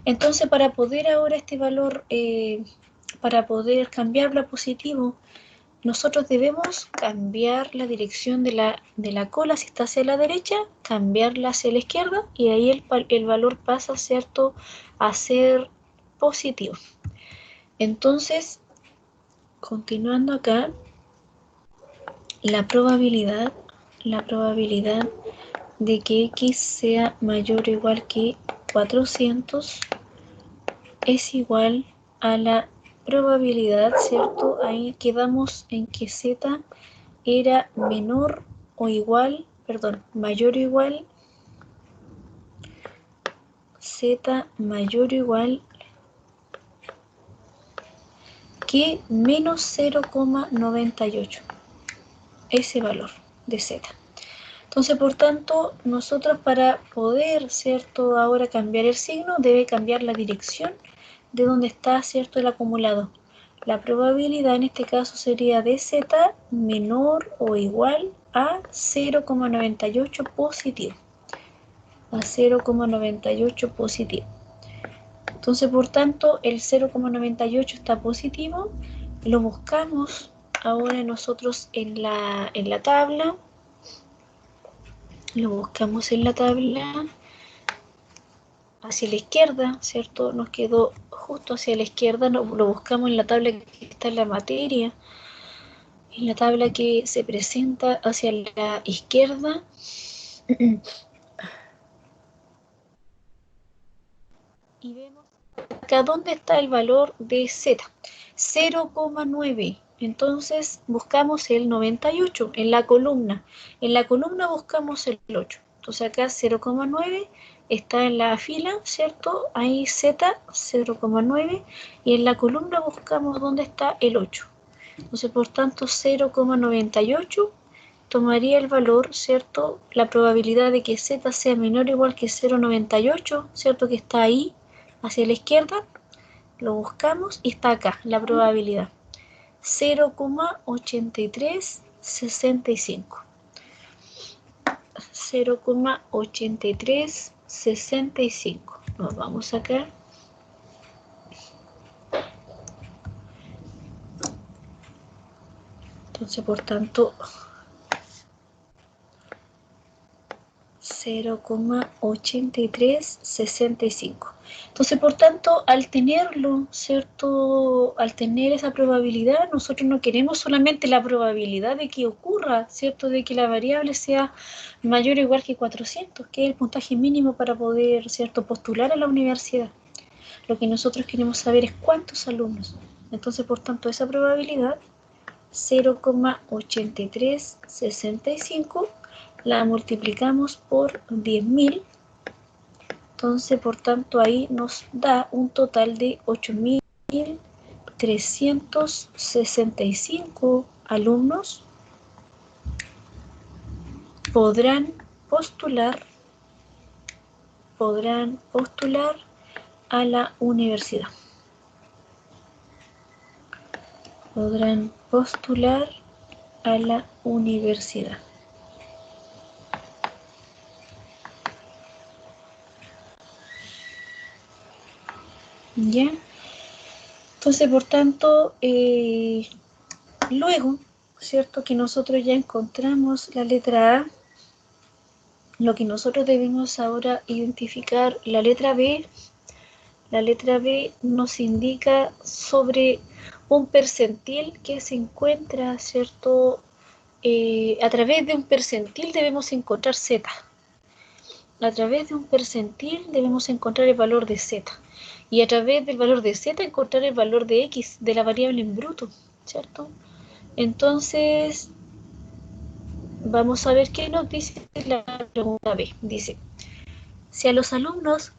Entonces, para poder ahora este valor, para poder cambiarlo a positivo, nosotros debemos cambiar la dirección de la cola, si está hacia la derecha, cambiarla hacia la izquierda, y ahí el valor pasa, ¿cierto?, a ser positivo. Entonces, continuando acá, la probabilidad de que X sea mayor o igual que 400 es igual a la probabilidad, ¿cierto? Ahí quedamos en que Z era menor o igual, perdón, mayor o igual, Z mayor o igual que menos 0,98, ese valor de Z. Entonces, por tanto, nosotros para poder, ¿cierto?, ahora cambiar el signo, debe cambiar la dirección de donde está, ¿cierto?, el acumulado. La probabilidad en este caso sería de Z menor o igual a 0,98 positivo. A 0,98 positivo. Entonces, por tanto, el 0,98 está positivo. Lo buscamos ahora nosotros en la tabla. Lo buscamos en la tabla hacia la izquierda, ¿cierto? Nos quedó justo hacia la izquierda, lo buscamos en la tabla que está en la materia, en la tabla que se presenta hacia la izquierda. Y vemos acá dónde está el valor de Z, 0,9. Entonces buscamos el 98 en la columna. En la columna buscamos el 8. Entonces acá 0,9 está en la fila, ¿cierto? Ahí Z, 0,9. Y en la columna buscamos dónde está el 8. Entonces, por tanto, 0,98 tomaría el valor, ¿cierto? La probabilidad de que Z sea menor o igual que 0,98, ¿cierto? Que está ahí, hacia la izquierda. Lo buscamos y está acá, la probabilidad. 0,8365. 0,8365. Nos vamos acá. Entonces, por tanto, 0,8365. Entonces, por tanto, al tenerlo, ¿cierto? Al tener esa probabilidad, nosotros no queremos solamente la probabilidad de que ocurra, ¿cierto? De que la variable sea mayor o igual que 400, que es el puntaje mínimo para poder, ¿cierto?, postular a la universidad. Lo que nosotros queremos saber es cuántos alumnos. Entonces, por tanto, esa probabilidad, 0,8365, la multiplicamos por 10.000. Entonces, por tanto, ahí nos da un total de 8.365 alumnos podrán postular a la universidad. Podrán postular a la universidad. ¿Ya? Entonces, por tanto, luego, ¿cierto?, que nosotros ya encontramos la letra A, lo que nosotros debemos ahora identificar, la letra B. La letra B nos indica sobre un percentil que se encuentra, ¿cierto? A través de un percentil debemos encontrar Z. A través de un percentil debemos encontrar el valor de Z. Y a través del valor de Z encontrar el valor de X, de la variable en bruto, ¿cierto? Entonces, vamos a ver qué nos dice la pregunta B. Dice, si a los alumnos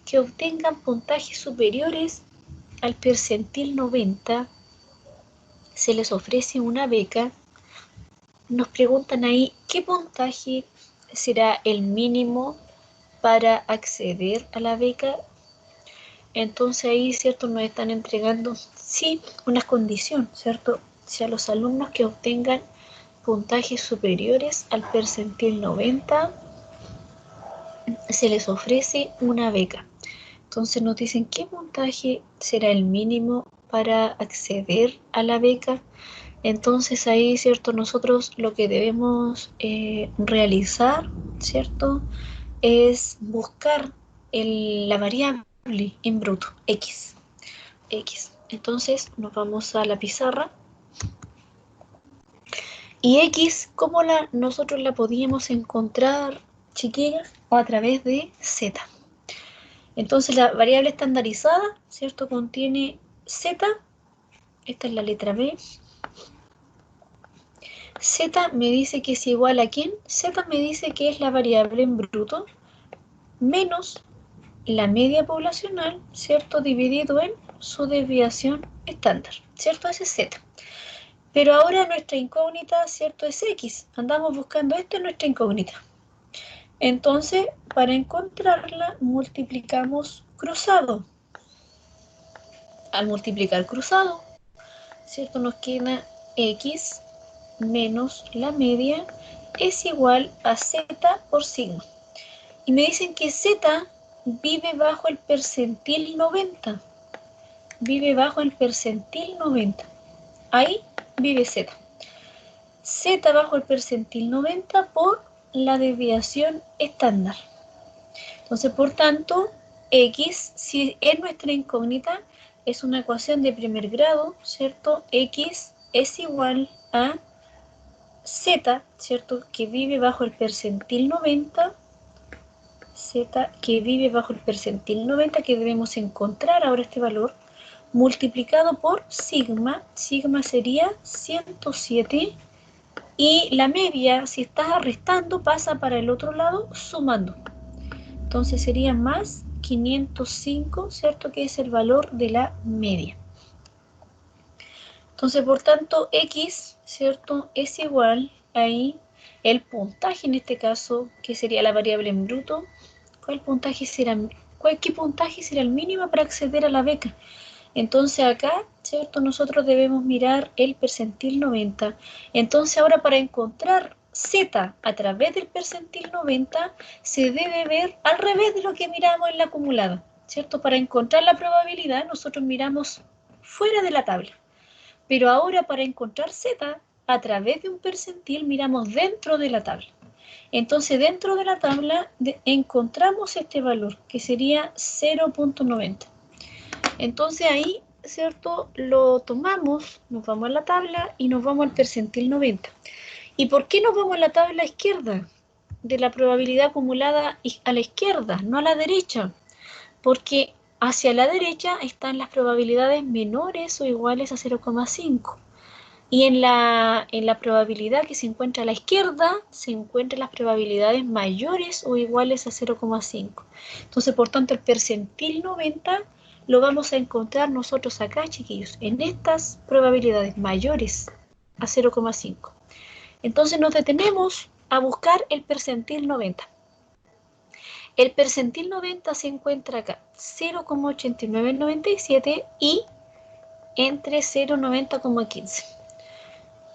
que obtengan puntajes superiores al percentil 90 se les ofrece una beca, nos preguntan ahí qué puntaje será el mínimo para acceder a la beca. Entonces ahí, ¿cierto?, nos están entregando, sí, una condición, ¿cierto? Si a los alumnos que obtengan puntajes superiores al percentil 90 se les ofrece una beca. Entonces nos dicen qué puntaje será el mínimo para acceder a la beca. Entonces ahí, ¿cierto?, nosotros lo que debemos realizar, ¿cierto?, es buscar la variable en bruto, X. Entonces nos vamos a la pizarra. Y X, ¿cómo nosotros la podíamos encontrar, chiquillas? A través de Z. Entonces la variable estandarizada, ¿cierto?, contiene Z. Esta es la letra B. Z me dice que es igual a ¿quién? Z me dice que es la variable en bruto menos la media poblacional, ¿cierto? Dividido en su desviación estándar, ¿cierto? Ese es Z. Pero ahora nuestra incógnita, ¿cierto? Es X. Andamos buscando esto en nuestra incógnita. Entonces, para encontrarla, multiplicamos cruzado. Al multiplicar cruzado, ¿cierto? Nos queda X menos la media es igual a Z por sigma. Y me dicen que Z vive bajo el percentil 90. Vive bajo el percentil 90. Ahí vive Z. Z bajo el percentil 90 por la desviación estándar. Entonces, por tanto, X, si es nuestra incógnita, es una ecuación de primer grado, ¿cierto? X es igual a Z, ¿cierto? Que vive bajo el percentil 90, Z que vive bajo el percentil 90, que debemos encontrar ahora este valor, multiplicado por sigma, sigma sería 107, y la media, si estás restando, pasa para el otro lado sumando. Entonces sería más 505, ¿cierto? Que es el valor de la media. Entonces, por tanto, X, ¿cierto? Es igual ahí el puntaje en este caso, que sería la variable en bruto. ¿Qué puntaje será el mínimo para acceder a la beca? Entonces acá, ¿cierto? Nosotros debemos mirar el percentil 90. Entonces ahora para encontrar Z a través del percentil 90 se debe ver al revés de lo que miramos en la acumulada, ¿cierto? Para encontrar la probabilidad nosotros miramos fuera de la tabla. Pero ahora para encontrar Z a través de un percentil miramos dentro de la tabla. Entonces dentro de la tabla encontramos este valor que sería 0.90. Entonces ahí, ¿cierto? Lo tomamos, nos vamos a la tabla y nos vamos al percentil 90. ¿Y por qué nos vamos a la tabla izquierda? De la probabilidad acumulada a la izquierda, no a la derecha. Porque hacia la derecha están las probabilidades menores o iguales a 0,5. Y en la probabilidad que se encuentra a la izquierda, se encuentran las probabilidades mayores o iguales a 0,5. Entonces, por tanto, el percentil 90 lo vamos a encontrar nosotros acá, chiquillos, en estas probabilidades mayores a 0,5. Entonces nos detenemos a buscar el percentil 90. El percentil 90 se encuentra acá, 0,8997 y entre 0,90,15.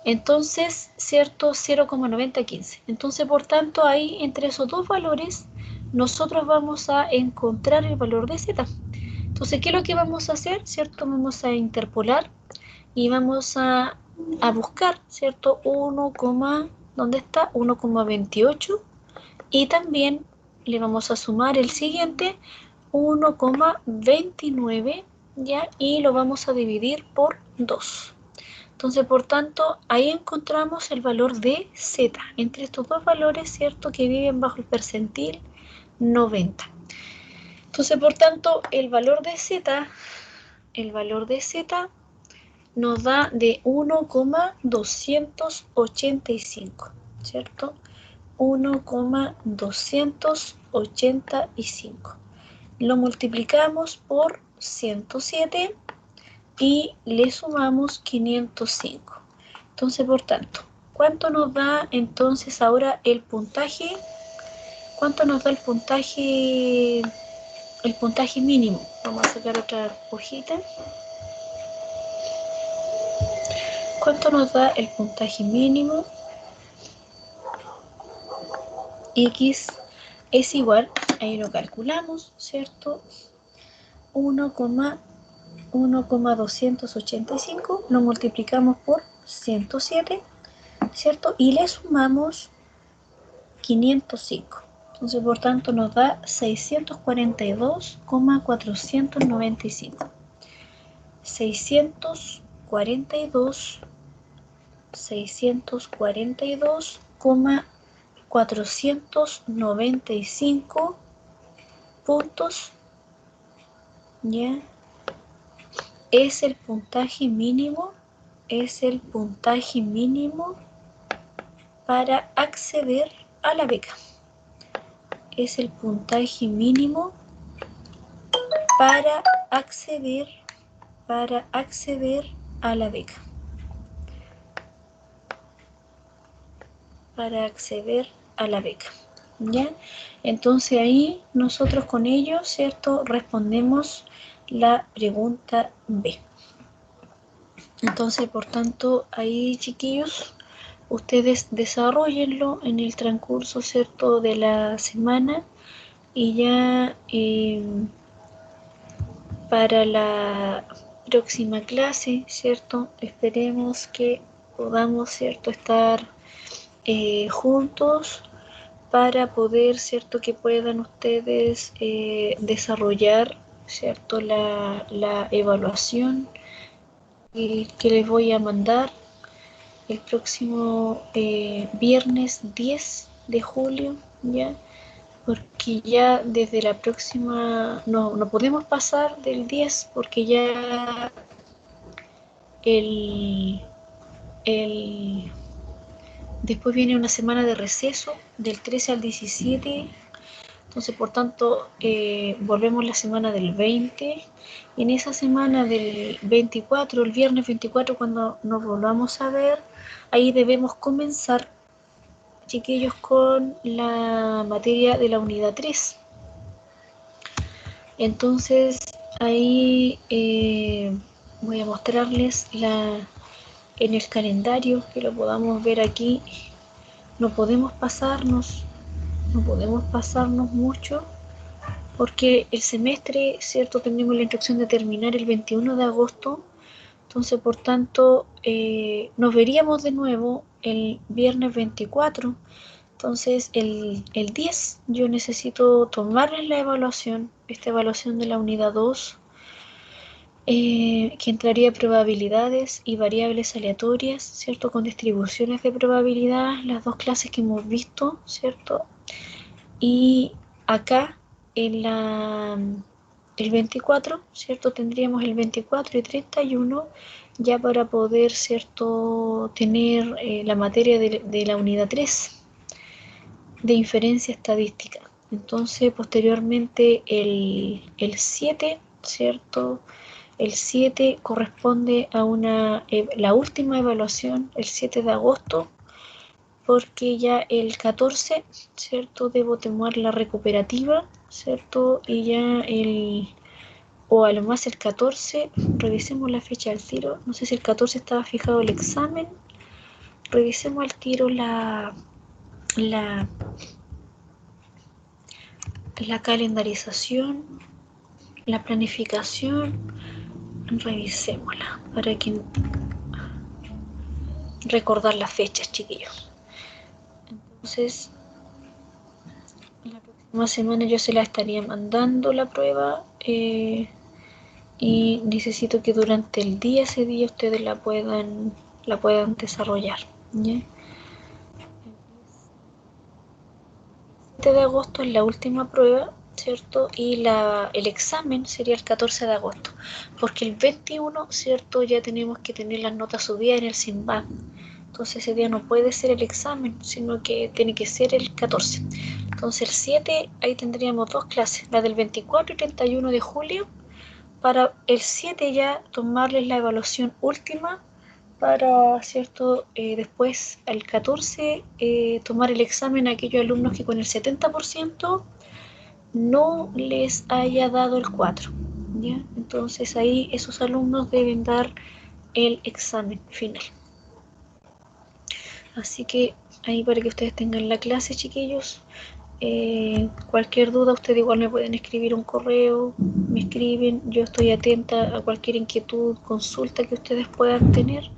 Entonces, ¿cierto? 0,9015. Entonces, por tanto, ahí entre esos dos valores, nosotros vamos a encontrar el valor de Z. Entonces, ¿qué es lo que vamos a hacer? ¿Cierto? Vamos a interpolar y vamos a buscar, ¿cierto? 1, ¿dónde está? 1,28 y también le vamos a sumar el siguiente, 1,29, ¿ya? Y lo vamos a dividir por 2. Entonces, por tanto, ahí encontramos el valor de Z, entre estos dos valores, ¿cierto? Que viven bajo el percentil 90. Entonces, por tanto, el valor de Z nos da de 1,285, ¿cierto? 1,285. Lo multiplicamos por 107 y le sumamos 505. Entonces, por tanto, ¿cuánto nos da entonces ahora el puntaje? ¿Cuánto nos da el puntaje mínimo? Vamos a sacar otra hojita. ¿Cuánto nos da el puntaje mínimo? X es igual, ahí lo calculamos, ¿cierto? 1,285 lo multiplicamos por 107, ¿cierto? Y le sumamos 505. Entonces, por tanto, nos da 642,495. 642,495 puntos, ¿ya? Es el puntaje mínimo para acceder a la beca. Es el puntaje mínimo para acceder a la beca. Para acceder a la beca. ¿Ya? Entonces ahí nosotros con ello, ¿cierto? Respondemos la pregunta B. Entonces, por tanto, ahí, chiquillos, ustedes desarrollenlo en el transcurso, ¿cierto?, de la semana y ya para la próxima clase, ¿cierto?, esperemos que podamos, ¿cierto?, estar juntos para poder, ¿cierto?, que puedan ustedes desarrollar, ¿cierto?, la evaluación que les voy a mandar el próximo viernes 10 de julio, ¿ya? Porque ya desde la próxima, no podemos pasar del 10 porque ya el, el después viene una semana de receso del 13 al 17. Entonces, por tanto, volvemos la semana del 20 y en esa semana del 24, el viernes 24, cuando nos volvamos a ver, ahí debemos comenzar, chiquillos, con la materia de la unidad 3. Entonces, ahí voy a mostrarles en el calendario, que lo podamos ver aquí. No podemos pasarnos mucho porque el semestre, ¿cierto? Tenemos la instrucción de terminar el 21 de agosto, entonces por tanto nos veríamos de nuevo el viernes 24, entonces el 10 yo necesito tomarles la evaluación, esta evaluación de la unidad 2, que entraría probabilidades y variables aleatorias, ¿cierto? Con distribuciones de probabilidad, las dos clases que hemos visto, ¿cierto? Y acá en el 24, ¿cierto? Tendríamos el 24 y 31 ya para poder, ¿cierto?, tener la materia de la unidad 3 de inferencia estadística. Entonces, posteriormente el 7, ¿cierto? El 7 corresponde a la última evaluación, el 7 de agosto, porque ya el 14, ¿cierto?, debo tomar la recuperativa, ¿cierto? Y ya o a lo más el 14, revisemos la fecha del tiro, no sé si el 14 estaba fijado el examen, revisemos al tiro la calendarización, la planificación, revisémosla para que recordar las fechas, chiquillos. Entonces, la próxima semana yo se la estaría mandando la prueba y necesito que durante el día, ese día, ustedes la puedan desarrollar, ¿ya? El 7 de agosto es la última prueba, ¿cierto? Y el examen sería el 14 de agosto, porque el 21, ¿cierto?, ya tenemos que tener las notas subidas en el SINBAD. Entonces ese día no puede ser el examen, sino que tiene que ser el 14. Entonces el 7, ahí tendríamos dos clases, la del 24 y 31 de julio, para el 7 ya tomarles la evaluación última, para, ¿cierto?, después al 14 tomar el examen a aquellos alumnos que con el 70% no les haya dado el 4, ¿ya? Entonces ahí esos alumnos deben dar el examen final. Así que ahí para que ustedes tengan la clase, chiquillos. Cualquier duda, ustedes igual me pueden escribir un correo, me escriben, yo estoy atenta a cualquier inquietud, consulta que ustedes puedan tener.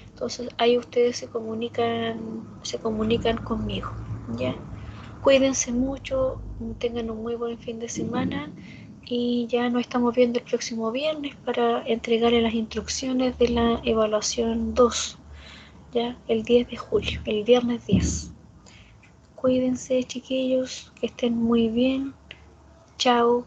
Entonces ahí ustedes se comunican conmigo, ¿ya? Cuídense mucho, tengan un muy buen fin de semana y ya nos estamos viendo el próximo viernes para entregarle las instrucciones de la evaluación 2, ya el 10 de julio, el viernes 10. Cuídense, chiquillos, que estén muy bien. Chao.